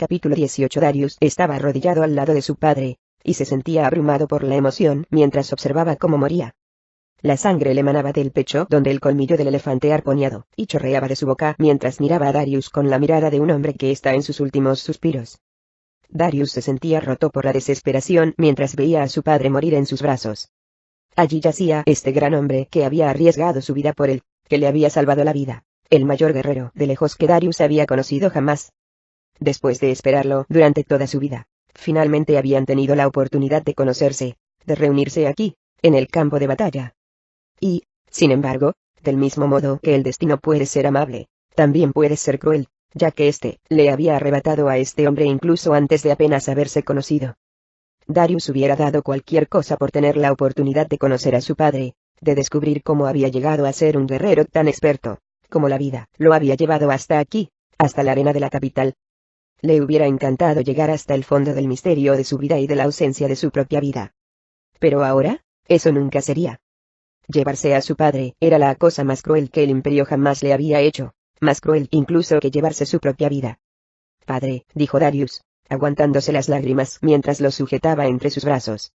Capítulo 18. Darius estaba arrodillado al lado de su padre, y se sentía abrumado por la emoción mientras observaba cómo moría. La sangre le manaba del pecho donde el colmillo del elefante arponeado, y chorreaba de su boca mientras miraba a Darius con la mirada de un hombre que está en sus últimos suspiros. Darius se sentía roto por la desesperación mientras veía a su padre morir en sus brazos. Allí yacía este gran hombre que había arriesgado su vida por él, que le había salvado la vida, el mayor guerrero de lejos que Darius había conocido jamás. Después de esperarlo durante toda su vida, finalmente habían tenido la oportunidad de conocerse, de reunirse aquí, en el campo de batalla. Y, sin embargo, del mismo modo que el destino puede ser amable, también puede ser cruel, ya que éste le había arrebatado a este hombre incluso antes de apenas haberse conocido. Darius hubiera dado cualquier cosa por tener la oportunidad de conocer a su padre, de descubrir cómo había llegado a ser un guerrero tan experto, como la vida lo había llevado hasta aquí, hasta la arena de la capital. Le hubiera encantado llegar hasta el fondo del misterio de su vida y de la ausencia de su propia vida. Pero ahora, eso nunca sería. Llevarse a su padre era la cosa más cruel que el imperio jamás le había hecho, más cruel incluso que llevarse su propia vida. Padre, dijo Darius, aguantándose las lágrimas mientras lo sujetaba entre sus brazos.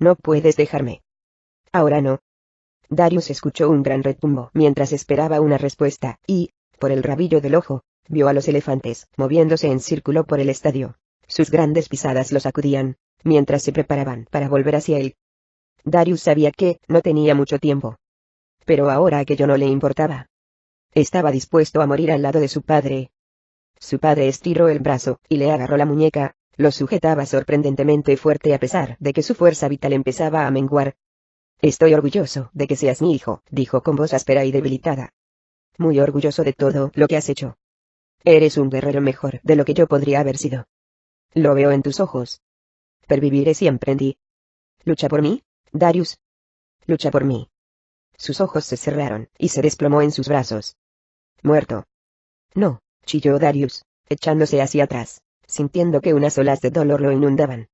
No puedes dejarme. Ahora no. Darius escuchó un gran retumbo mientras esperaba una respuesta, y, por el rabillo del ojo, vio a los elefantes moviéndose en círculo por el estadio. Sus grandes pisadas lo sacudían, mientras se preparaban para volver hacia él. Darius sabía que no tenía mucho tiempo. Pero ahora aquello no le importaba. Estaba dispuesto a morir al lado de su padre. Su padre estiró el brazo y le agarró la muñeca, lo sujetaba sorprendentemente fuerte a pesar de que su fuerza vital empezaba a menguar. Estoy orgulloso de que seas mi hijo, dijo con voz áspera y debilitada. Muy orgulloso de todo lo que has hecho. Eres un guerrero mejor de lo que yo podría haber sido. Lo veo en tus ojos. Perviviré siempre en ti. ¿Lucha por mí, Darius? Lucha por mí. Sus ojos se cerraron y se desplomó en sus brazos. Muerto. No, chilló Darius, echándose hacia atrás, sintiendo que unas olas de dolor lo inundaban.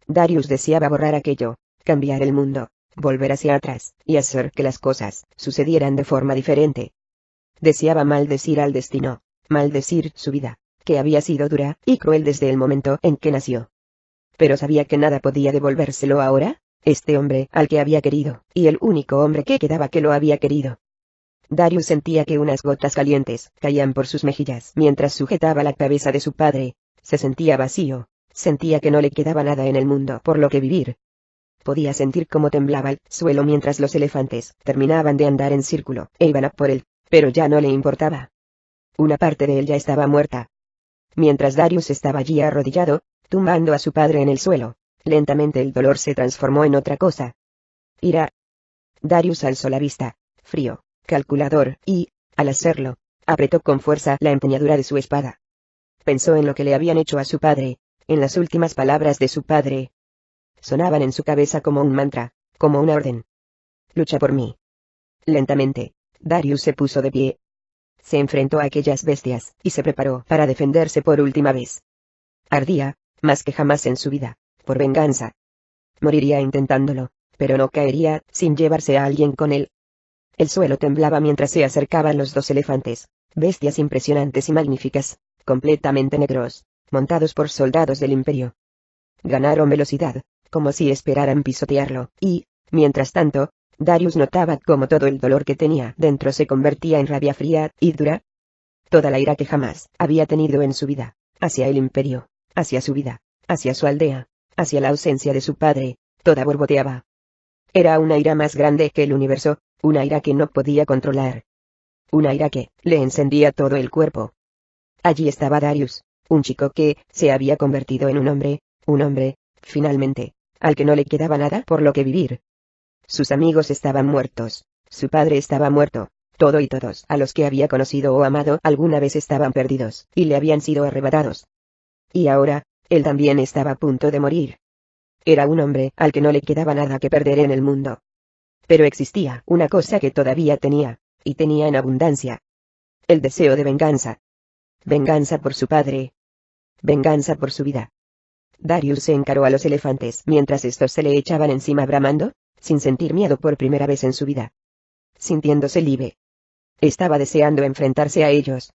Darius deseaba borrar aquello, cambiar el mundo, volver hacia atrás, y hacer que las cosas sucedieran de forma diferente. Deseaba maldecir al destino, maldecir su vida, que había sido dura y cruel desde el momento en que nació. Pero sabía que nada podía devolvérselo ahora, este hombre al que había querido, y el único hombre que quedaba que lo había querido. Darius sentía que unas gotas calientes caían por sus mejillas mientras sujetaba la cabeza de su padre. Se sentía vacío, sentía que no le quedaba nada en el mundo por lo que vivir. Podía sentir cómo temblaba el suelo mientras los elefantes terminaban de andar en círculo e iban a por él, pero ya no le importaba. Una parte de él ya estaba muerta. Mientras Darius estaba allí arrodillado, tumbando a su padre en el suelo, lentamente el dolor se transformó en otra cosa. Ira. Darius alzó la vista, frío, calculador, y, al hacerlo, apretó con fuerza la empuñadura de su espada. Pensó en lo que le habían hecho a su padre, en las últimas palabras de su padre. Sonaban en su cabeza como un mantra, como una orden. Lucha por mí. Lentamente, Darius se puso de pie. Se enfrentó a aquellas bestias, y se preparó para defenderse por última vez. Ardía, más que jamás en su vida, por venganza. Moriría intentándolo, pero no caería sin llevarse a alguien con él. El suelo temblaba mientras se acercaban los dos elefantes, bestias impresionantes y magníficas, completamente negros, montados por soldados del imperio. Ganaron velocidad, como si esperaran pisotearlo, y, mientras tanto, Darius notaba cómo todo el dolor que tenía dentro se convertía en rabia fría y dura. Toda la ira que jamás había tenido en su vida, hacia el imperio, hacia su vida, hacia su aldea, hacia la ausencia de su padre, toda borboteaba. Era una ira más grande que el universo, una ira que no podía controlar. Una ira que le encendía todo el cuerpo. Allí estaba Darius, un chico que se había convertido en un hombre, finalmente, al que no le quedaba nada por lo que vivir. Sus amigos estaban muertos, su padre estaba muerto, todo y todos a los que había conocido o amado alguna vez estaban perdidos, y le habían sido arrebatados. Y ahora, él también estaba a punto de morir. Era un hombre al que no le quedaba nada que perder en el mundo. Pero existía una cosa que todavía tenía, y tenía en abundancia. El deseo de venganza. Venganza por su padre. Venganza por su vida. Darius se encaró a los elefantes mientras estos se le echaban encima bramando, sin sentir miedo por primera vez en su vida. Sintiéndose libre. Estaba deseando enfrentarse a ellos.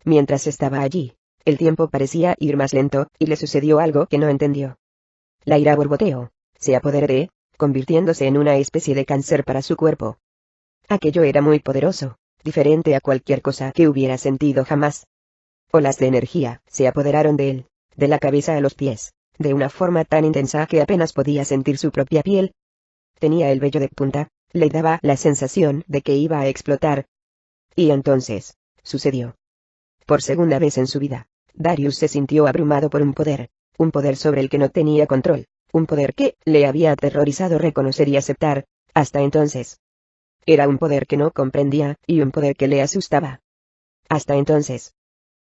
Mientras estaba allí, El tiempo parecía ir más lento, y le sucedió algo que no entendió. La ira borboteó, se apoderó de, convirtiéndose en una especie de cáncer para su cuerpo. Aquello era muy poderoso, diferente a cualquier cosa que hubiera sentido jamás. Olas de energía se apoderaron de él, de la cabeza a los pies, de una forma tan intensa que apenas podía sentir su propia piel. Tenía el vello de punta, le daba la sensación de que iba a explotar. Y entonces, sucedió. Por segunda vez en su vida, Darius se sintió abrumado por un poder sobre el que no tenía control, un poder que le había aterrorizado reconocer y aceptar, hasta entonces. Era un poder que no comprendía, y un poder que le asustaba. Hasta entonces.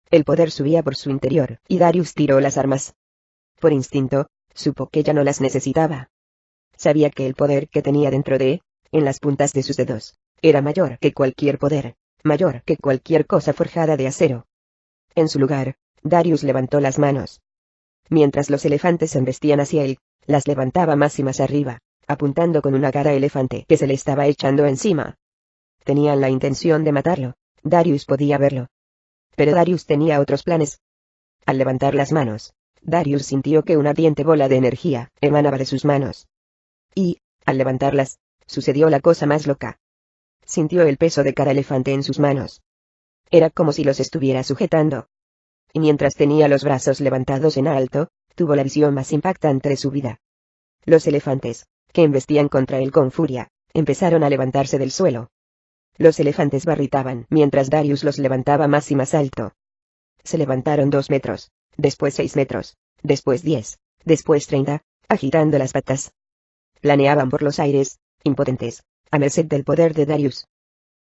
El poder subía por su interior, y Darius tiró las armas. Por instinto, supo que ya no las necesitaba. Sabía que el poder que tenía dentro en las puntas de sus dedos, era mayor que cualquier poder, mayor que cualquier cosa forjada de acero. En su lugar, Darius levantó las manos. Mientras los elefantes se embestían hacia él, las levantaba más y más arriba, apuntando con una cara elefante que se le estaba echando encima. Tenían la intención de matarlo, Darius podía verlo. Pero Darius tenía otros planes. Al levantar las manos, Darius sintió que una ardiente bola de energía emanaba de sus manos. Y, al levantarlas, sucedió la cosa más loca. Sintió el peso de cada elefante en sus manos. Era como si los estuviera sujetando. Y mientras tenía los brazos levantados en alto, tuvo la visión más impactante de su vida. Los elefantes, que embestían contra él con furia, empezaron a levantarse del suelo. Los elefantes barritaban mientras Darius los levantaba más y más alto. Se levantaron 2 metros, después 6 metros, después 10, después 30, agitando las patas. Planeaban por los aires, impotentes, a merced del poder de Darius.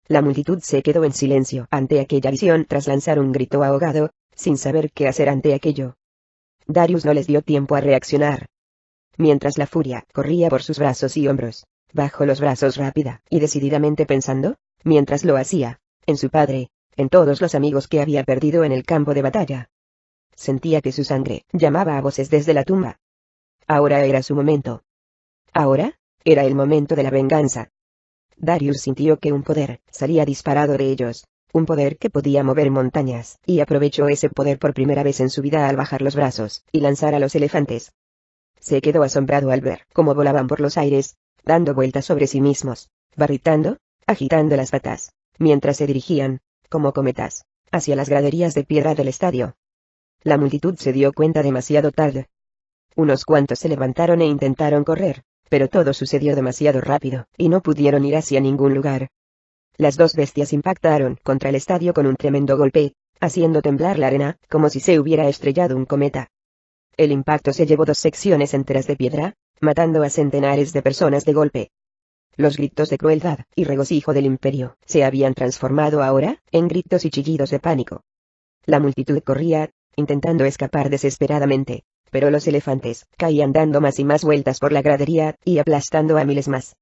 La multitud se quedó en silencio ante aquella visión tras lanzar un grito ahogado, sin saber qué hacer ante aquello. Darius no les dio tiempo a reaccionar. Mientras la furia corría por sus brazos y hombros, bajó los brazos rápida y decididamente pensando, mientras lo hacía, en su padre, en todos los amigos que había perdido en el campo de batalla. Sentía que su sangre llamaba a voces desde la tumba. Ahora era su momento. Ahora, era el momento de la venganza. Darius sintió que un poder salía disparado de ellos, un poder que podía mover montañas, y aprovechó ese poder por primera vez en su vida al bajar los brazos y lanzar a los elefantes. Se quedó asombrado al ver cómo volaban por los aires, dando vueltas sobre sí mismos, barritando, agitando las patas, mientras se dirigían, como cometas, hacia las graderías de piedra del estadio. La multitud se dio cuenta demasiado tarde. Unos cuantos se levantaron e intentaron correr, pero todo sucedió demasiado rápido, y no pudieron ir hacia ningún lugar. Las dos bestias impactaron contra el estadio con un tremendo golpe, haciendo temblar la arena, como si se hubiera estrellado un cometa. El impacto se llevó 2 secciones enteras de piedra, matando a centenares de personas de golpe. Los gritos de crueldad y regocijo del imperio se habían transformado ahora en gritos y chillidos de pánico. La multitud corría, intentando escapar desesperadamente, pero los elefantes caían dando más y más vueltas por la gradería y aplastando a miles más.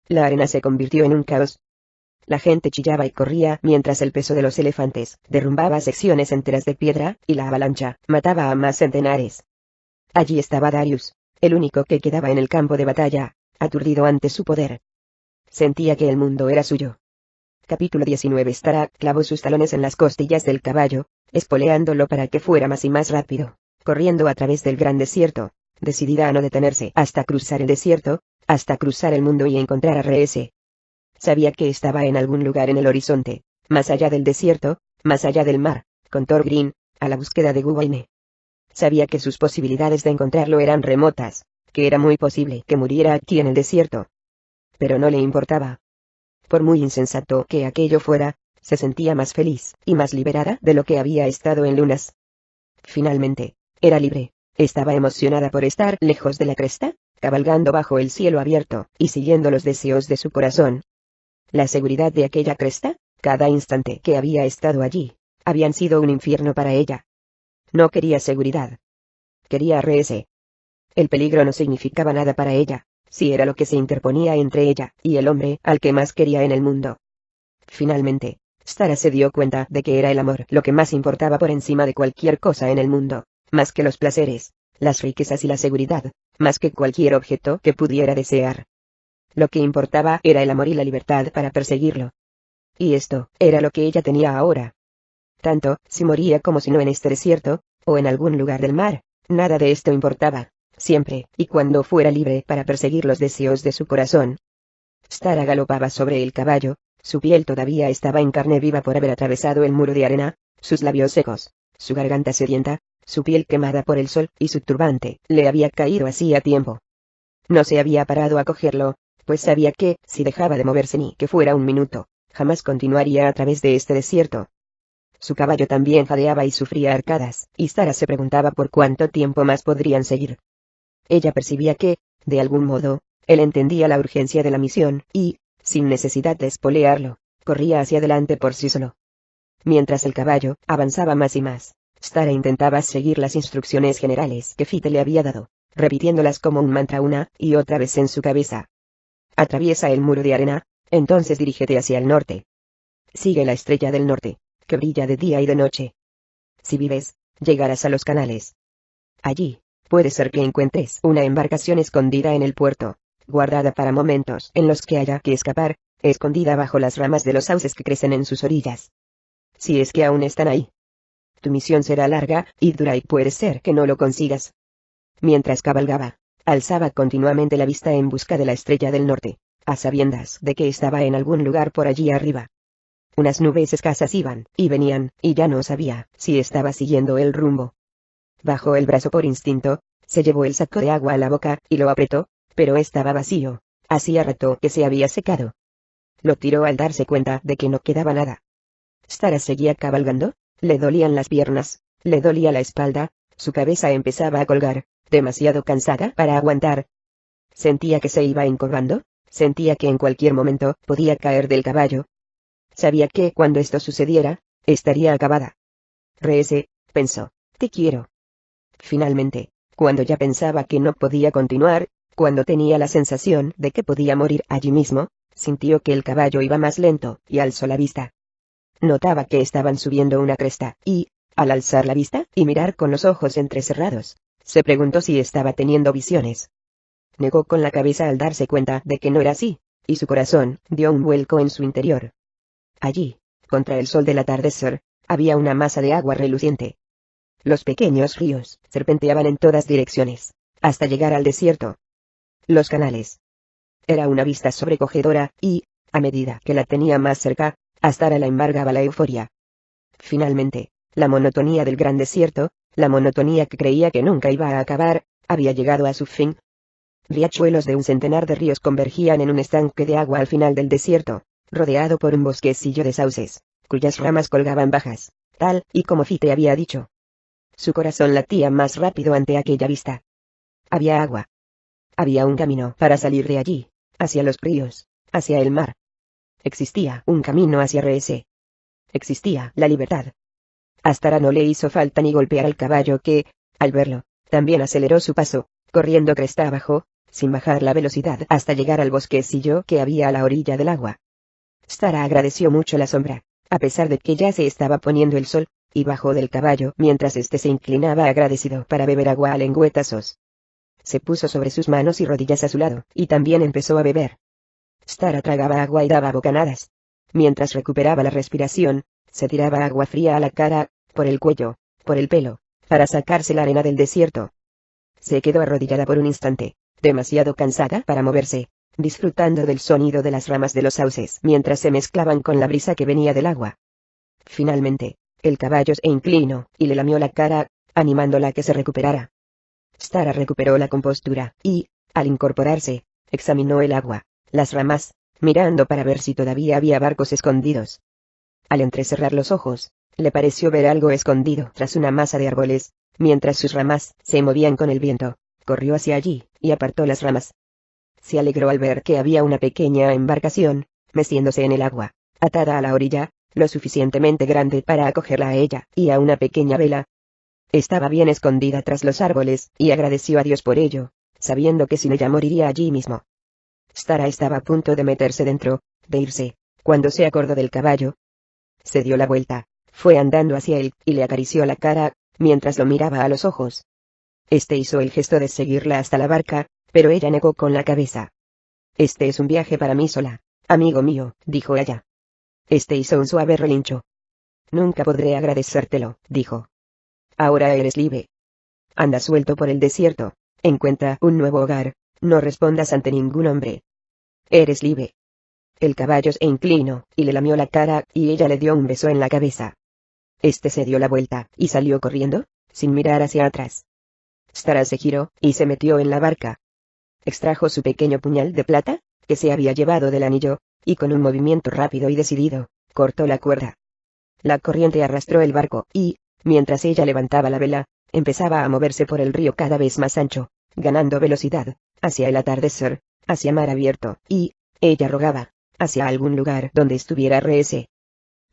La arena se convirtió en un caos. La gente chillaba y corría mientras el peso de los elefantes derrumbaba secciones enteras de piedra, y la avalancha mataba a más centenares. Allí estaba Darius, el único que quedaba en el campo de batalla, aturdido ante su poder. Sentía que el mundo era suyo. Capítulo 19. Starak clavó sus talones en las costillas del caballo, espoleándolo para que fuera más y más rápido, corriendo a través del gran desierto, decidida a no detenerse hasta cruzar el desierto, hasta cruzar el mundo y encontrar a Reese. Sabía que estaba en algún lugar en el horizonte, más allá del desierto, más allá del mar, con Thorgrim, a la búsqueda de Guwaine. Sabía que sus posibilidades de encontrarlo eran remotas, que era muy posible que muriera aquí en el desierto. Pero no le importaba. Por muy insensato que aquello fuera, se sentía más feliz y más liberada de lo que había estado en lunas. Finalmente, era libre, estaba emocionada por estar lejos de la cresta, cabalgando bajo el cielo abierto, y siguiendo los deseos de su corazón. La seguridad de aquella cresta, cada instante que había estado allí, habían sido un infierno para ella. No quería seguridad. Quería a Reese. El peligro no significaba nada para ella, si era lo que se interponía entre ella y el hombre al que más quería en el mundo. Finalmente, Stara se dio cuenta de que era el amor lo que más importaba por encima de cualquier cosa en el mundo, más que los placeres, las riquezas y la seguridad, más que cualquier objeto que pudiera desear. Lo que importaba era el amor y la libertad para perseguirlo. Y esto era lo que ella tenía ahora. tanto si moría como si no en este desierto, o en algún lugar del mar, nada de esto importaba, siempre y cuando fuera libre para perseguir los deseos de su corazón. Stara galopaba sobre el caballo, su piel todavía estaba en carne viva por haber atravesado el muro de arena, sus labios secos, su garganta sedienta, su piel quemada por el sol y su turbante le había caído hacía tiempo. No se había parado a cogerlo, pues sabía que, si dejaba de moverse ni que fuera un minuto, jamás continuaría a través de este desierto. Su caballo también jadeaba y sufría arcadas, y Stara se preguntaba por cuánto tiempo más podrían seguir. Ella percibía que, de algún modo, él entendía la urgencia de la misión, y, sin necesidad de espolearlo, corría hacia adelante por sí solo. Mientras el caballo avanzaba más y más, Stara intentaba seguir las instrucciones generales que Fite le había dado, repitiéndolas como un mantra una y otra vez en su cabeza. Atraviesa el muro de arena, entonces dirígete hacia el norte. Sigue la estrella del norte, que brilla de día y de noche. Si vives, llegarás a los canales. Allí, puede ser que encuentres una embarcación escondida en el puerto, guardada para momentos en los que haya que escapar, escondida bajo las ramas de los sauces que crecen en sus orillas. Si es que aún están ahí. Tu misión será larga y dura y puede ser que no lo consigas. Mientras cabalgaba, alzaba continuamente la vista en busca de la estrella del norte, a sabiendas de que estaba en algún lugar por allí arriba. Unas nubes escasas iban y venían, y ya no sabía si estaba siguiendo el rumbo. Bajó el brazo por instinto, se llevó el saco de agua a la boca y lo apretó, pero estaba vacío, hacía rato que se había secado. Lo tiró al darse cuenta de que no quedaba nada. Stara seguía cabalgando, le dolían las piernas, le dolía la espalda, su cabeza empezaba a colgar, demasiado cansada para aguantar. Sentía que se iba encorvando, sentía que en cualquier momento podía caer del caballo. Sabía que cuando esto sucediera, estaría acabada. Reese, pensó, te quiero. Finalmente, cuando ya pensaba que no podía continuar, cuando tenía la sensación de que podía morir allí mismo, sintió que el caballo iba más lento y alzó la vista. Notaba que estaban subiendo una cresta, y, al alzar la vista y mirar con los ojos entrecerrados, se preguntó si estaba teniendo visiones. Negó con la cabeza al darse cuenta de que no era así, y su corazón dio un vuelco en su interior. Allí, contra el sol del atardecer, había una masa de agua reluciente. Los pequeños ríos serpenteaban en todas direcciones, hasta llegar al desierto. Los canales. Era una vista sobrecogedora, y, a medida que la tenía más cerca, a Stara la embargaba la euforia. Finalmente, la monotonía del gran desierto, la monotonía que creía que nunca iba a acabar, había llegado a su fin. Riachuelos de un centenar de ríos convergían en un estanque de agua al final del desierto, rodeado por un bosquecillo de sauces, cuyas ramas colgaban bajas, tal y como Fite había dicho. Su corazón latía más rápido ante aquella vista. Había agua. Había un camino para salir de allí, hacia los ríos, hacia el mar. Existía un camino hacia Reese. Existía la libertad. A Stara no le hizo falta ni golpear al caballo que, al verlo, también aceleró su paso, corriendo cresta abajo, sin bajar la velocidad hasta llegar al bosquecillo que había a la orilla del agua. Stara agradeció mucho la sombra, a pesar de que ya se estaba poniendo el sol, y bajó del caballo mientras éste se inclinaba agradecido para beber agua a lengüetazos. Se puso sobre sus manos y rodillas a su lado, y también empezó a beber. Stara tragaba agua y daba bocanadas. Mientras recuperaba la respiración, se tiraba agua fría a la cara, por el cuello, por el pelo, para sacarse la arena del desierto. Se quedó arrodillada por un instante, demasiado cansada para moverse, disfrutando del sonido de las ramas de los sauces mientras se mezclaban con la brisa que venía del agua. Finalmente, el caballo se inclinó y le lamió la cara, animándola a que se recuperara. Stara recuperó la compostura, y, al incorporarse, examinó el agua, las ramas, mirando para ver si todavía había barcos escondidos. Al entrecerrar los ojos, le pareció ver algo escondido tras una masa de árboles, mientras sus ramas se movían con el viento. Corrió hacia allí, y apartó las ramas. Se alegró al ver que había una pequeña embarcación, meciéndose en el agua, atada a la orilla, lo suficientemente grande para acogerla a ella y a una pequeña vela. Estaba bien escondida tras los árboles, y agradeció a Dios por ello, sabiendo que sin ella moriría allí mismo. Stara estaba a punto de meterse dentro, de irse, cuando se acordó del caballo. Se dio la vuelta, fue andando hacia él, y le acarició la cara, mientras lo miraba a los ojos. Este hizo el gesto de seguirla hasta la barca, pero ella negó con la cabeza. Este es un viaje para mí sola, amigo mío, dijo ella. Este hizo un suave relincho. Nunca podré agradecértelo, dijo. Ahora eres libre. Anda suelto por el desierto, encuentra un nuevo hogar, no respondas ante ningún hombre. Eres libre. El caballo se inclinó, y le lamió la cara, y ella le dio un beso en la cabeza. Este se dio la vuelta, y salió corriendo, sin mirar hacia atrás. Stara se giró, y se metió en la barca. Extrajo su pequeño puñal de plata, que se había llevado del anillo, y con un movimiento rápido y decidido, cortó la cuerda. La corriente arrastró el barco, y, mientras ella levantaba la vela, empezaba a moverse por el río cada vez más ancho, ganando velocidad, hacia el atardecer, hacia mar abierto, y, ella rogaba, hacia algún lugar donde estuviera Reese.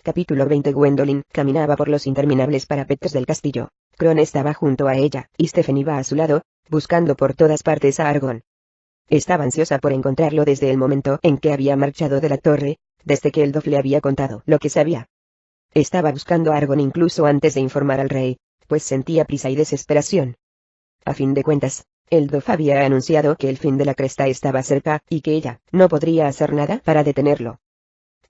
Capítulo 20. Gwendolyn caminaba por los interminables parapetos del castillo. Kron estaba junto a ella, y Stephen iba a su lado, buscando por todas partes a Argon. Estaba ansiosa por encontrarlo desde el momento en que había marchado de la torre, desde que el Dof le había contado lo que sabía. Estaba buscando a Argon incluso antes de informar al rey, pues sentía prisa y desesperación. A fin de cuentas, el Dof había anunciado que el fin de la cresta estaba cerca, y que ella no podría hacer nada para detenerlo.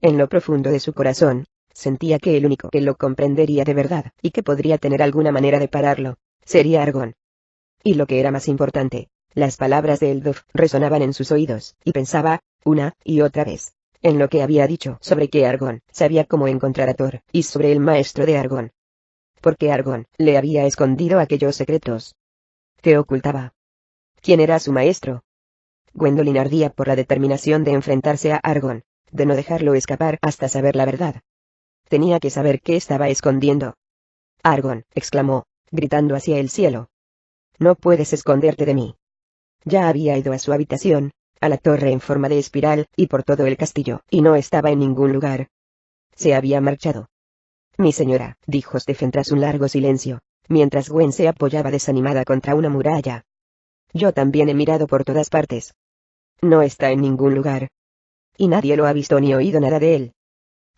En lo profundo de su corazón, sentía que el único que lo comprendería de verdad, y que podría tener alguna manera de pararlo, sería Argon. Y lo que era más importante, las palabras de Eldof resonaban en sus oídos, y pensaba, una y otra vez, en lo que había dicho sobre que Argon sabía cómo encontrar a Thor, y sobre el maestro de Argon. Porque Argon le había escondido aquellos secretos. ¿Qué ocultaba? ¿Quién era su maestro? Gwendolyn ardía por la determinación de enfrentarse a Argon, de no dejarlo escapar hasta saber la verdad. Tenía que saber qué estaba escondiendo. Argon, exclamó, gritando hacia el cielo. No puedes esconderte de mí. Ya había ido a su habitación, a la torre en forma de espiral, y por todo el castillo, y no estaba en ningún lugar. Se había marchado. Mi señora, dijo Stephen tras un largo silencio, mientras Gwen se apoyaba desanimada contra una muralla. Yo también he mirado por todas partes. No está en ningún lugar. Y nadie lo ha visto ni oído nada de él.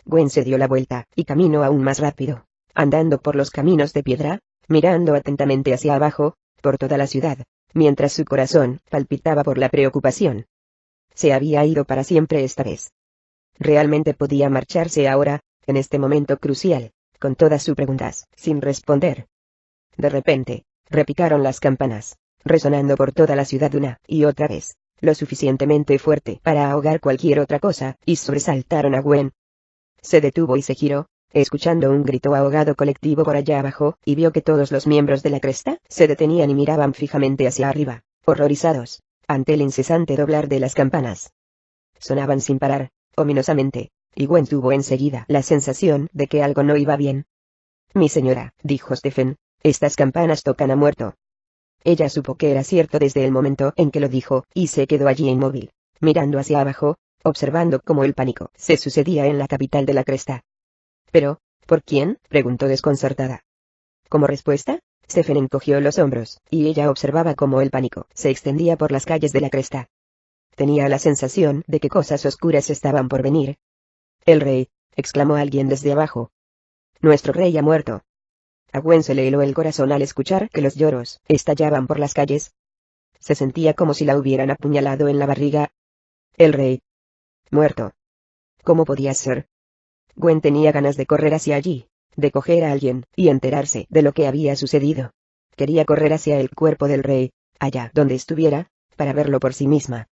Gwen se dio la vuelta, y caminó aún más rápido, andando por los caminos de piedra, mirando atentamente hacia abajo, por toda la ciudad, mientras su corazón palpitaba por la preocupación. Se había ido para siempre esta vez. Realmente podía marcharse ahora, en este momento crucial, con todas sus preguntas, sin responder. De repente, repicaron las campanas, resonando por toda la ciudad una y otra vez, lo suficientemente fuerte para ahogar cualquier otra cosa, y sobresaltaron a Gwen. Se detuvo y se giró, escuchando un grito ahogado colectivo por allá abajo, y vio que todos los miembros de la cresta se detenían y miraban fijamente hacia arriba, horrorizados, ante el incesante doblar de las campanas. Sonaban sin parar, ominosamente, y Gwen tuvo enseguida la sensación de que algo no iba bien. Mi señora, dijo Stephen, estas campanas tocan a muerto. Ella supo que era cierto desde el momento en que lo dijo, y se quedó allí inmóvil, mirando hacia abajo, observando cómo el pánico se sucedía en la capital de la cresta. «¿Pero, por quién?», preguntó desconcertada. Como respuesta, Stephen encogió los hombros, y ella observaba cómo el pánico se extendía por las calles de la cresta. Tenía la sensación de que cosas oscuras estaban por venir. «El rey», exclamó alguien desde abajo. «Nuestro rey ha muerto». A Gwen se le heló el corazón al escuchar que los lloros estallaban por las calles. Se sentía como si la hubieran apuñalado en la barriga. «El rey. Muerto. ¿Cómo podía ser?». Gwen tenía ganas de correr hacia allí, de coger a alguien, y enterarse de lo que había sucedido. Quería correr hacia el cuerpo del rey, allá donde estuviera, para verlo por sí misma.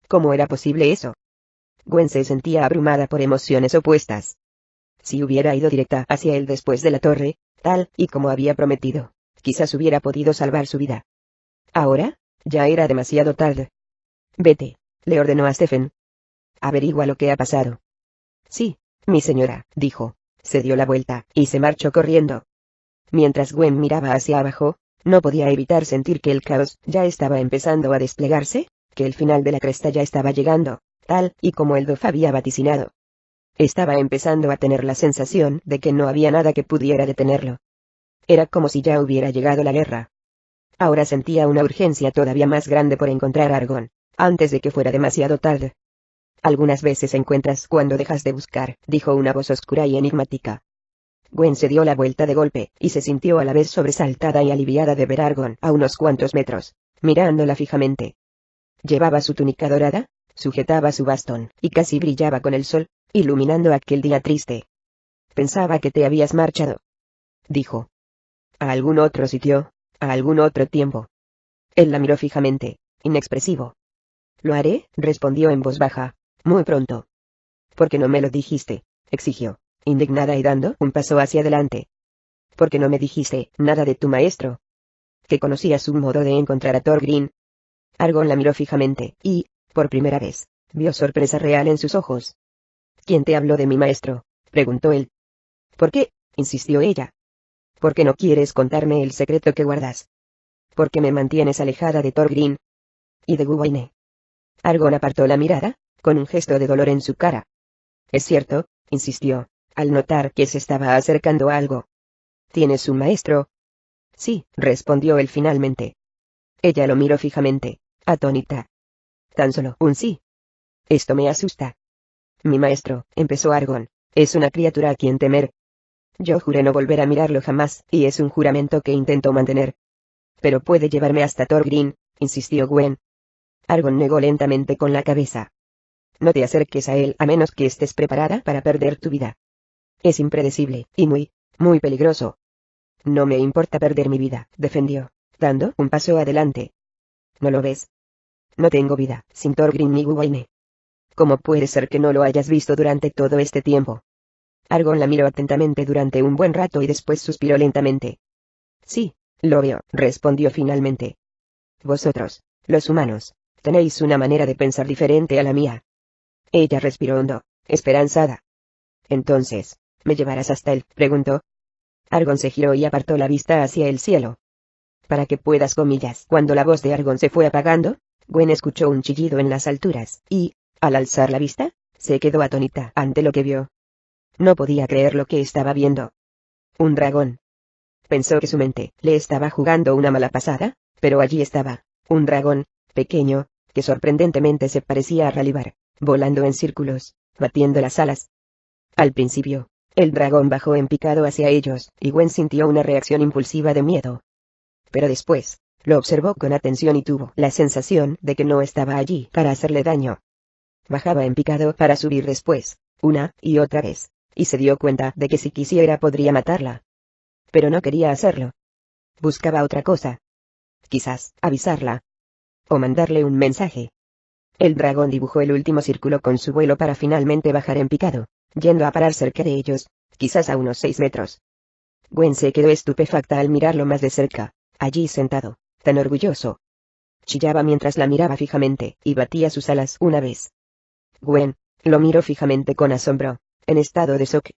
¿Cómo era posible eso? Gwen se sentía abrumada por emociones opuestas. Si hubiera ido directa hacia él después de la torre, tal y como había prometido, quizás hubiera podido salvar su vida. Ahora, ya era demasiado tarde. «Vete», le ordenó a Stephen. «Averigua lo que ha pasado». «Sí, mi señora», dijo, se dio la vuelta, y se marchó corriendo. Mientras Gwen miraba hacia abajo, no podía evitar sentir que el caos ya estaba empezando a desplegarse, que el final de la cresta ya estaba llegando, tal y como el Dof había vaticinado. Estaba empezando a tener la sensación de que no había nada que pudiera detenerlo. Era como si ya hubiera llegado la guerra. Ahora sentía una urgencia todavía más grande por encontrar a Argon, antes de que fuera demasiado tarde. «Algunas veces encuentras cuando dejas de buscar», dijo una voz oscura y enigmática. Gwen se dio la vuelta de golpe, y se sintió a la vez sobresaltada y aliviada de ver a Argon a unos cuantos metros, mirándola fijamente. Llevaba su túnica dorada, sujetaba su bastón, y casi brillaba con el sol, iluminando aquel día triste. Pensaba que te habías marchado, dijo. A algún otro sitio, a algún otro tiempo. Él la miró fijamente, inexpresivo. Lo haré, respondió en voz baja, muy pronto. ¿Por qué no me lo dijiste?, exigió, indignada y dando un paso hacia adelante. ¿Por qué no me dijiste nada de tu maestro? Que conocías su modo de encontrar a Thorgrim. Argon la miró fijamente, y, por primera vez, vio sorpresa real en sus ojos. ¿Quién te habló de mi maestro?, preguntó él. ¿Por qué?, insistió ella. ¿Por qué no quieres contarme el secreto que guardas? ¿Por qué me mantienes alejada de Thorgrim y de Gwaine? Argon apartó la mirada, con un gesto de dolor en su cara. Es cierto, insistió, al notar que se estaba acercando a algo. ¿Tienes un maestro? Sí, respondió él finalmente. Ella lo miró fijamente, atónita. Tan solo un sí. Esto me asusta. Mi maestro, empezó Argon, es una criatura a quien temer. Yo juré no volver a mirarlo jamás, y es un juramento que intento mantener. Pero puede llevarme hasta Thorgrim, insistió Gwen. Argon negó lentamente con la cabeza. No te acerques a él a menos que estés preparada para perder tu vida. Es impredecible, y muy peligroso. No me importa perder mi vida, defendió, dando un paso adelante. ¿No lo ves? No tengo vida, sin Thorgrim ni Gwaine. ¿Cómo puede ser que no lo hayas visto durante todo este tiempo? Argon la miró atentamente durante un buen rato y después suspiró lentamente. Sí, lo veo, respondió finalmente. Vosotros, los humanos, tenéis una manera de pensar diferente a la mía. Ella respiró hondo, esperanzada. Entonces, ¿me llevarás hasta él?, preguntó. Argon se giró y apartó la vista hacia el cielo. Para que puedas, comillas. Cuando la voz de Argon se fue apagando, Gwen escuchó un chillido en las alturas, y, al alzar la vista, se quedó atónita ante lo que vio. No podía creer lo que estaba viendo. Un dragón. Pensó que su mente le estaba jugando una mala pasada, pero allí estaba, un dragón, pequeño, que sorprendentemente se parecía a Ralibar, volando en círculos, batiendo las alas. Al principio, el dragón bajó en picado hacia ellos, y Gwen sintió una reacción impulsiva de miedo. Pero después, lo observó con atención y tuvo la sensación de que no estaba allí para hacerle daño. Bajaba en picado para subir después, una y otra vez, y se dio cuenta de que si quisiera podría matarla. Pero no quería hacerlo. Buscaba otra cosa. Quizás, avisarla. O mandarle un mensaje. El dragón dibujó el último círculo con su vuelo para finalmente bajar en picado, yendo a parar cerca de ellos, quizás a unos 6 metros. Gwen se quedó estupefacta al mirarlo más de cerca, allí sentado, tan orgulloso. Chillaba mientras la miraba fijamente, y batía sus alas una vez. Gwen lo miró fijamente con asombro, en estado de shock.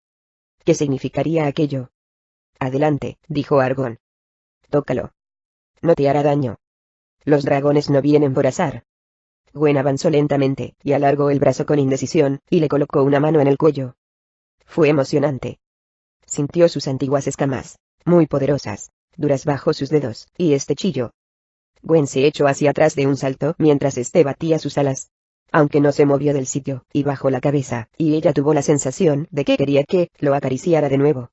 ¿Qué significaría aquello? Adelante, dijo Argon. Tócalo. No te hará daño. Los dragones no vienen por azar. Gwen avanzó lentamente, y alargó el brazo con indecisión, y le colocó una mano en el cuello. Fue emocionante. Sintió sus antiguas escamas, muy poderosas, duras bajo sus dedos, y este chillo. Gwen se echó hacia atrás de un salto mientras este batía sus alas. Aunque no se movió del sitio, y bajó la cabeza, y ella tuvo la sensación de que quería que lo acariciara de nuevo.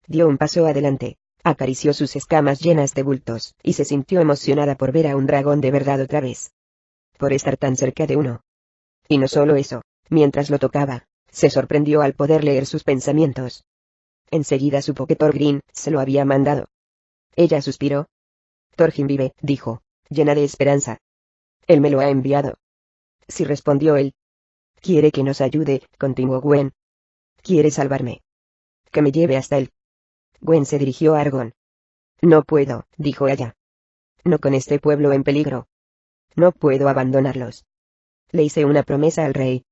Dio un paso adelante, acarició sus escamas llenas de bultos, y se sintió emocionada por ver a un dragón de verdad otra vez. Por estar tan cerca de uno. Y no solo eso, mientras lo tocaba, se sorprendió al poder leer sus pensamientos. Enseguida supo que Thorgrim se lo había mandado. Ella suspiró. Thorgrim vive, dijo, llena de esperanza. Él me lo ha enviado. Sí, respondió él. Quiere que nos ayude, continuó Gwen. Quiere salvarme. Que me lleve hasta él. Gwen se dirigió a Argon. No puedo, dijo ella. No con este pueblo en peligro. No puedo abandonarlos. Le hice una promesa al rey.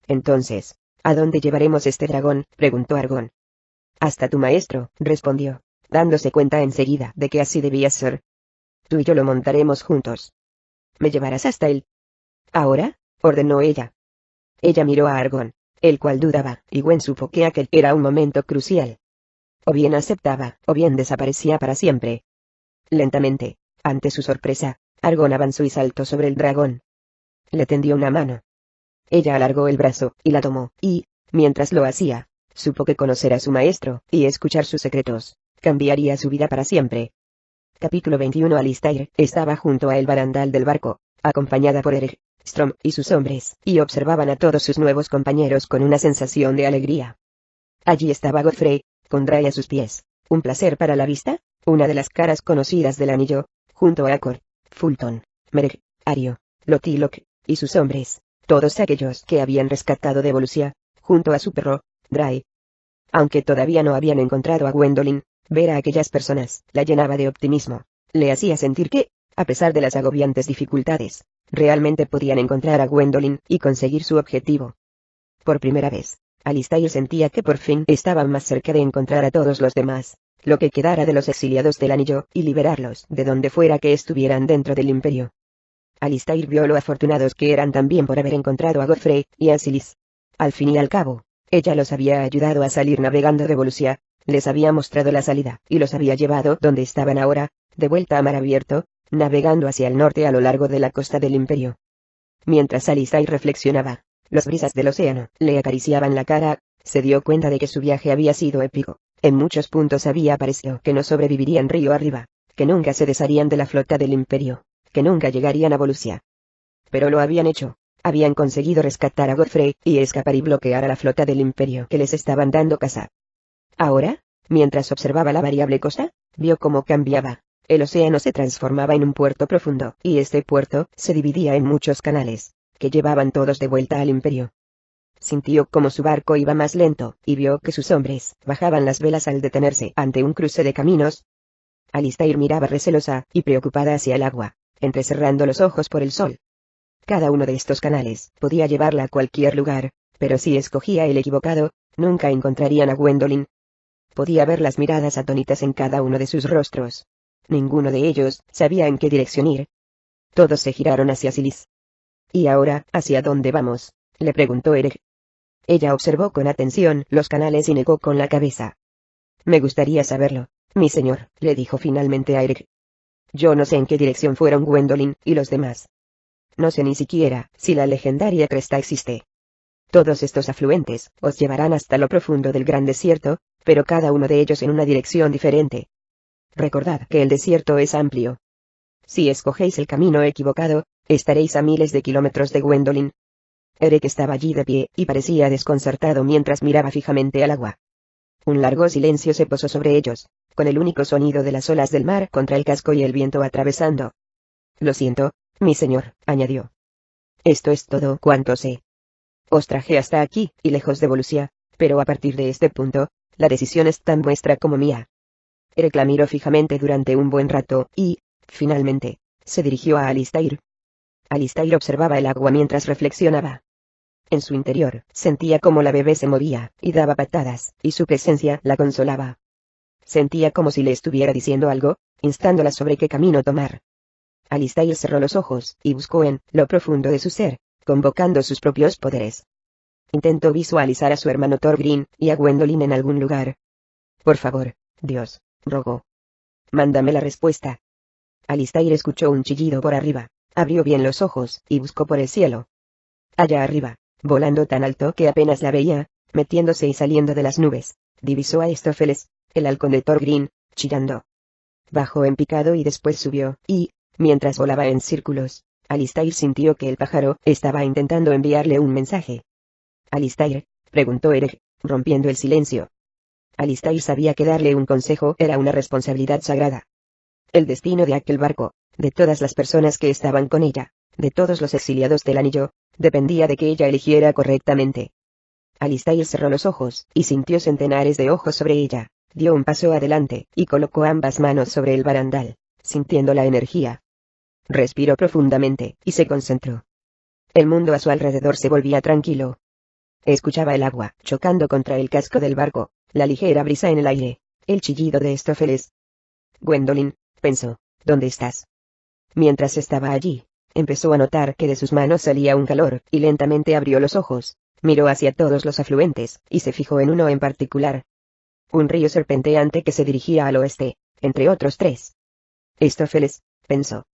Entonces, ¿a dónde llevaremos este dragón?, preguntó Argon. Hasta tu maestro, respondió, dándose cuenta enseguida de que así debía ser. Tú y yo lo montaremos juntos. ¿Me llevarás hasta él? ¿Ahora?, ordenó ella. Ella miró a Argon, el cual dudaba, y Gwen supo que aquel era un momento crucial. O bien aceptaba, o bien desaparecía para siempre. Lentamente, ante su sorpresa, Argon avanzó y saltó sobre el dragón. Le tendió una mano. Ella alargó el brazo, y la tomó, y, mientras lo hacía, supo que conocer a su maestro, y escuchar sus secretos, cambiaría su vida para siempre. Capítulo 21. Alistair estaba junto a el barandal del barco, acompañada por Eric Strom y sus hombres, y observaban a todos sus nuevos compañeros con una sensación de alegría. Allí estaba Godfrey, con Dry a sus pies. Un placer para la vista, una de las caras conocidas del anillo, junto a Accord, Fulton, Merrick, Ario, Lottie Locke, y sus hombres, todos aquellos que habían rescatado de Volusia, junto a su perro, Dry. Aunque todavía no habían encontrado a Gwendolyn, ver a aquellas personas la llenaba de optimismo. Le hacía sentir que, a pesar de las agobiantes dificultades, realmente podían encontrar a Gwendolyn y conseguir su objetivo. Por primera vez, Alistair sentía que por fin estaban más cerca de encontrar a todos los demás, lo que quedara de los exiliados del anillo, y liberarlos de donde fuera que estuvieran dentro del imperio. Alistair vio lo afortunados que eran también por haber encontrado a Godfrey y a Silis. Al fin y al cabo, ella los había ayudado a salir navegando de Volusia, les había mostrado la salida, y los había llevado donde estaban ahora, de vuelta a mar abierto, navegando hacia el norte a lo largo de la costa del imperio. Mientras Alistair reflexionaba, las brisas del océano le acariciaban la cara, se dio cuenta de que su viaje había sido épico. En muchos puntos había parecido que no sobrevivirían río arriba, que nunca se desharían de la flota del imperio, que nunca llegarían a Volusia. Pero lo habían hecho. Habían conseguido rescatar a Godfrey y escapar y bloquear a la flota del imperio que les estaban dando caza. Ahora, mientras observaba la variable costa, vio cómo cambiaba. El océano se transformaba en un puerto profundo, y este puerto se dividía en muchos canales, que llevaban todos de vuelta al imperio. Sintió como su barco iba más lento, y vio que sus hombres bajaban las velas al detenerse ante un cruce de caminos. Alistair miraba recelosa y preocupada hacia el agua, entrecerrando los ojos por el sol. Cada uno de estos canales podía llevarla a cualquier lugar, pero si escogía el equivocado, nunca encontrarían a Gwendolyn. Podía ver las miradas atónitas en cada uno de sus rostros. Ninguno de ellos sabía en qué dirección ir. Todos se giraron hacia Silis. ¿Y ahora, hacia dónde vamos?, le preguntó Eric. Ella observó con atención los canales y negó con la cabeza. Me gustaría saberlo, mi señor, le dijo finalmente a Eric. Yo no sé en qué dirección fueron Gwendolyn y los demás. No sé ni siquiera si la legendaria cresta existe. Todos estos afluentes os llevarán hasta lo profundo del gran desierto, pero cada uno de ellos en una dirección diferente. Recordad que el desierto es amplio. Si escogéis el camino equivocado, estaréis a miles de kilómetros de Gwendolyn. Eric estaba allí de pie y parecía desconcertado mientras miraba fijamente al agua. Un largo silencio se posó sobre ellos, con el único sonido de las olas del mar contra el casco y el viento atravesando. Lo siento, mi señor, añadió. Esto es todo cuanto sé. Os traje hasta aquí, y lejos de Volusia, pero a partir de este punto, la decisión es tan vuestra como mía. Eric la miró fijamente durante un buen rato, y, finalmente, se dirigió a Alistair. Alistair observaba el agua mientras reflexionaba. En su interior, sentía como la bebé se movía, y daba patadas, y su presencia la consolaba. Sentía como si le estuviera diciendo algo, instándola sobre qué camino tomar. Alistair cerró los ojos, y buscó en lo profundo de su ser, convocando sus propios poderes. Intentó visualizar a su hermano Thorgrim y a Gwendolyn en algún lugar. Por favor, Dios, rogó. Mándame la respuesta. Alistair escuchó un chillido por arriba, abrió bien los ojos, y buscó por el cielo. Allá arriba, volando tan alto que apenas la veía, metiéndose y saliendo de las nubes, divisó a Estófeles, el halcón de Thorgrim, chillando. Bajó en picado y después subió, y, mientras volaba en círculos, Alistair sintió que el pájaro estaba intentando enviarle un mensaje. «Alistair», preguntó Eric, rompiendo el silencio. Alistair sabía que darle un consejo era una responsabilidad sagrada. El destino de aquel barco, de todas las personas que estaban con ella, de todos los exiliados del anillo, dependía de que ella eligiera correctamente. Alistair cerró los ojos, y sintió centenares de ojos sobre ella, dio un paso adelante, y colocó ambas manos sobre el barandal, sintiendo la energía. Respiró profundamente, y se concentró. El mundo a su alrededor se volvía tranquilo. Escuchaba el agua, chocando contra el casco del barco, la ligera brisa en el aire, el chillido de Estófeles. Gwendolyn, pensó, ¿dónde estás? Mientras estaba allí, empezó a notar que de sus manos salía un calor, y lentamente abrió los ojos, miró hacia todos los afluentes, y se fijó en uno en particular. Un río serpenteante que se dirigía al oeste, entre otros 3. Estófeles, pensó.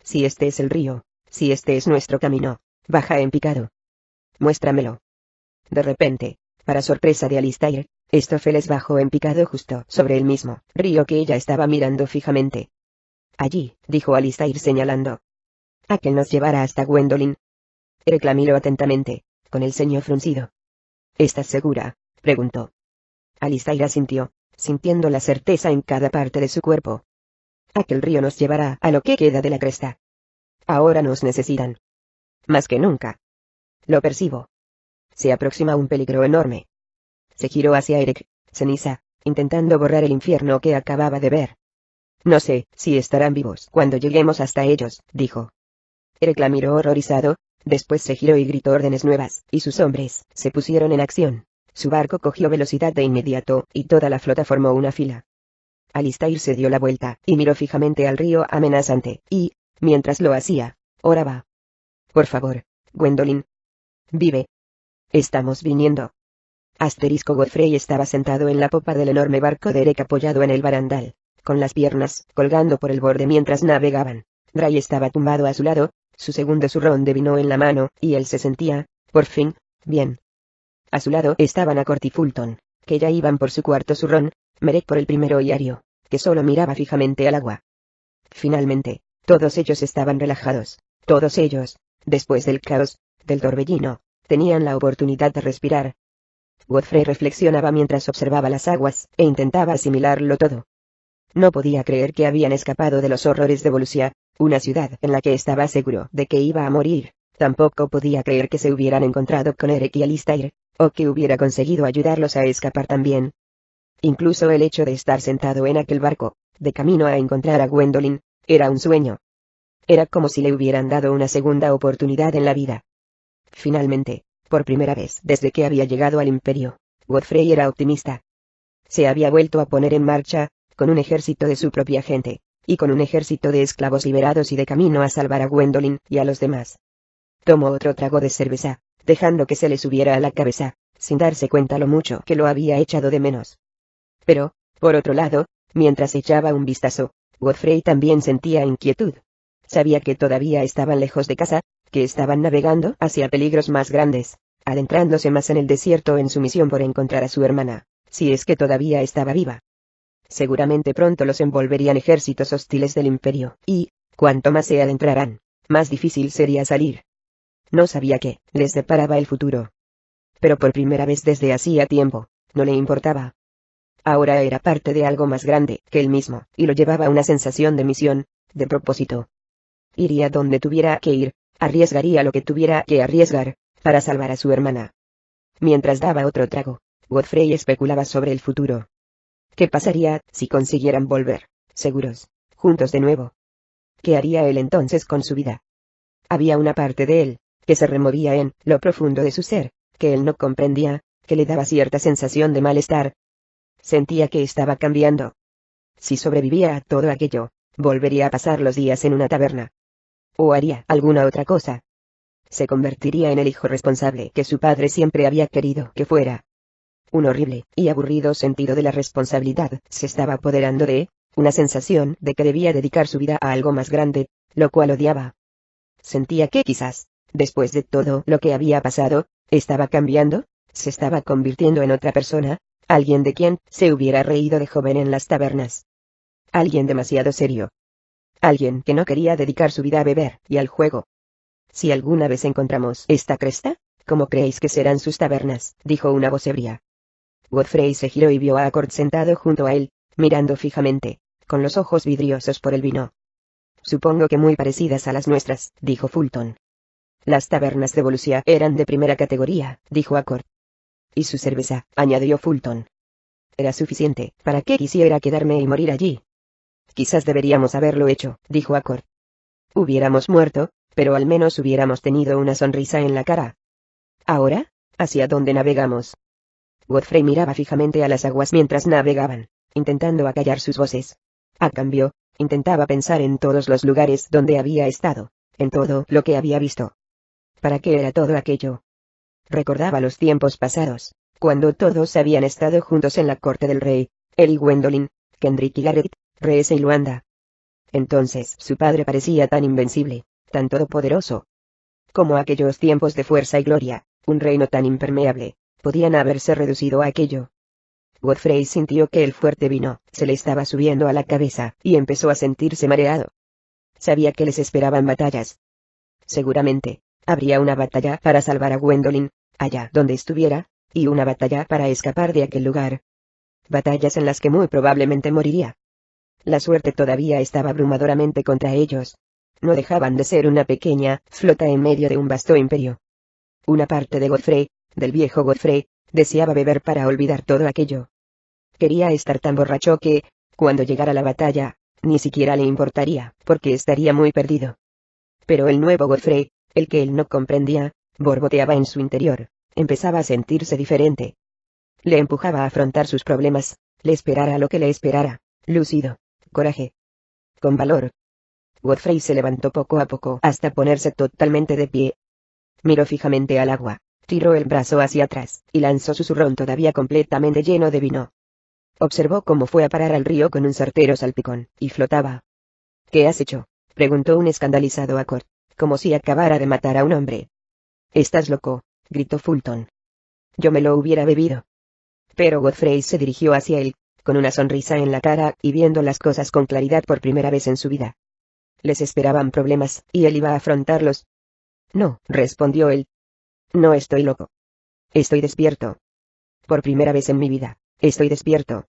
Si este es el río, si este es nuestro camino, baja en picado. Muéstramelo. De repente, para sorpresa de Alistair, Estófeles bajó en picado justo sobre el mismo río que ella estaba mirando fijamente. Allí, dijo Alistair señalando. A que nos llevará hasta Gwendolyn. Eric la miró atentamente, con el ceño fruncido. ¿Estás segura?, preguntó. Alistair asintió, sintiendo la certeza en cada parte de su cuerpo. Aquel río nos llevará a lo que queda de la cresta. Ahora nos necesitan. Más que nunca. Lo percibo. Se aproxima un peligro enorme. Se giró hacia Eric, ceniza, intentando borrar el infierno que acababa de ver. No sé si estarán vivos cuando lleguemos hasta ellos, dijo. Eric la miró horrorizado, después se giró y gritó órdenes nuevas, y sus hombres se pusieron en acción. Su barco cogió velocidad de inmediato, y toda la flota formó una fila. Alistair se dio la vuelta, y miró fijamente al río amenazante, y, mientras lo hacía, oraba. Por favor, Gwendolyn. Vive. Estamos viniendo. Godfrey estaba sentado en la popa del enorme barco de Eric apoyado en el barandal, con las piernas colgando por el borde mientras navegaban. Ray estaba tumbado a su lado, su segundo zurrón de vino en la mano, y él se sentía, por fin, bien. A su lado estaban Accord y Fulton, que ya iban por su cuarto zurrón, Merek por el primero y Ario, que solo miraba fijamente al agua. Finalmente, todos ellos estaban relajados, todos ellos, después del caos, del torbellino, tenían la oportunidad de respirar. Godfrey reflexionaba mientras observaba las aguas, e intentaba asimilarlo todo. No podía creer que habían escapado de los horrores de Volusia, una ciudad en la que estaba seguro de que iba a morir. Tampoco podía creer que se hubieran encontrado con Eric y Alistair, o que hubiera conseguido ayudarlos a escapar también. Incluso el hecho de estar sentado en aquel barco, de camino a encontrar a Gwendolyn, era un sueño. Era como si le hubieran dado una segunda oportunidad en la vida. Finalmente, por primera vez desde que había llegado al Imperio, Godfrey era optimista. Se había vuelto a poner en marcha, con un ejército de su propia gente, y con un ejército de esclavos liberados y de camino a salvar a Gwendolyn y a los demás. Tomó otro trago de cerveza, dejando que se le subiera a la cabeza, sin darse cuenta lo mucho que lo había echado de menos. Pero, por otro lado, mientras echaba un vistazo, Godfrey también sentía inquietud. Sabía que todavía estaban lejos de casa, que estaban navegando hacia peligros más grandes, adentrándose más en el desierto en su misión por encontrar a su hermana, si es que todavía estaba viva. Seguramente pronto los envolverían ejércitos hostiles del Imperio, y, cuanto más se adentraran, más difícil sería salir. No sabía qué les deparaba el futuro. Pero por primera vez desde hacía tiempo, no le importaba. Ahora era parte de algo más grande que él mismo, y lo llevaba a una sensación de misión, de propósito. Iría donde tuviera que ir, arriesgaría lo que tuviera que arriesgar, para salvar a su hermana. Mientras daba otro trago, Godfrey especulaba sobre el futuro. ¿Qué pasaría si consiguieran volver, seguros, juntos de nuevo? ¿Qué haría él entonces con su vida? Había una parte de él, que se removía en lo profundo de su ser, que él no comprendía, que le daba cierta sensación de malestar. Sentía que estaba cambiando. Si sobrevivía a todo aquello, volvería a pasar los días en una taberna. O haría alguna otra cosa. Se convertiría en el hijo responsable que su padre siempre había querido que fuera. Un horrible y aburrido sentido de la responsabilidad se estaba apoderando de, una sensación de que debía dedicar su vida a algo más grande, lo cual odiaba. Sentía que quizás, después de todo lo que había pasado, estaba cambiando, se estaba convirtiendo en otra persona, alguien de quien se hubiera reído de joven en las tabernas. Alguien demasiado serio. Alguien que no quería dedicar su vida a beber y al juego. Si alguna vez encontramos esta cresta, ¿cómo creéis que serán sus tabernas?, dijo una voz ebria. Godfrey se giró y vio a Accord sentado junto a él, mirando fijamente, con los ojos vidriosos por el vino. Supongo que muy parecidas a las nuestras, dijo Fulton. Las tabernas de Volusia eran de primera categoría, dijo Accord. Y su cerveza, añadió Fulton. Era suficiente para que quisiera quedarme y morir allí. Quizás deberíamos haberlo hecho, dijo Accord. Hubiéramos muerto, pero al menos hubiéramos tenido una sonrisa en la cara. ¿Ahora? ¿Hacia dónde navegamos? Godfrey miraba fijamente a las aguas mientras navegaban, intentando acallar sus voces. A cambio, intentaba pensar en todos los lugares donde había estado, en todo lo que había visto. ¿Para qué era todo aquello? Recordaba los tiempos pasados, cuando todos habían estado juntos en la corte del rey, él y Gwendolyn, Kendrick y Garrett, Rhys y Luanda. Entonces su padre parecía tan invencible, tan todopoderoso. Como aquellos tiempos de fuerza y gloria, un reino tan impermeable, podían haberse reducido a aquello. Godfrey sintió que el fuerte vino se le estaba subiendo a la cabeza, y empezó a sentirse mareado. Sabía que les esperaban batallas. Seguramente, habría una batalla para salvar a Gwendolyn, allá donde estuviera, y una batalla para escapar de aquel lugar. batallas en las que muy probablemente moriría. La suerte todavía estaba abrumadoramente contra ellos. No dejaban de ser una pequeña flota en medio de un vasto imperio. Una parte de Godfrey, del viejo Godfrey, deseaba beber para olvidar todo aquello. Quería estar tan borracho que, cuando llegara la batalla, ni siquiera le importaría, porque estaría muy perdido. Pero el nuevo Godfrey, el que él no comprendía, borboteaba en su interior, empezaba a sentirse diferente. Le empujaba a afrontar sus problemas, le esperara lo que le esperara, lúcido, coraje, con valor. Godfrey se levantó poco a poco hasta ponerse totalmente de pie. Miró fijamente al agua, tiró el brazo hacia atrás, y lanzó su zurrón todavía completamente lleno de vino. Observó cómo fue a parar al río con un certero salpicón, y flotaba. ¿Qué has hecho?, preguntó un escandalizado Accord, como si acabara de matar a un hombre. «Estás loco», gritó Fulton. «Yo me lo hubiera bebido». Pero Godfrey se dirigió hacia él, con una sonrisa en la cara y viendo las cosas con claridad por primera vez en su vida. Les esperaban problemas, y él iba a afrontarlos. «No», respondió él. «No estoy loco. Estoy despierto. Por primera vez en mi vida, estoy despierto».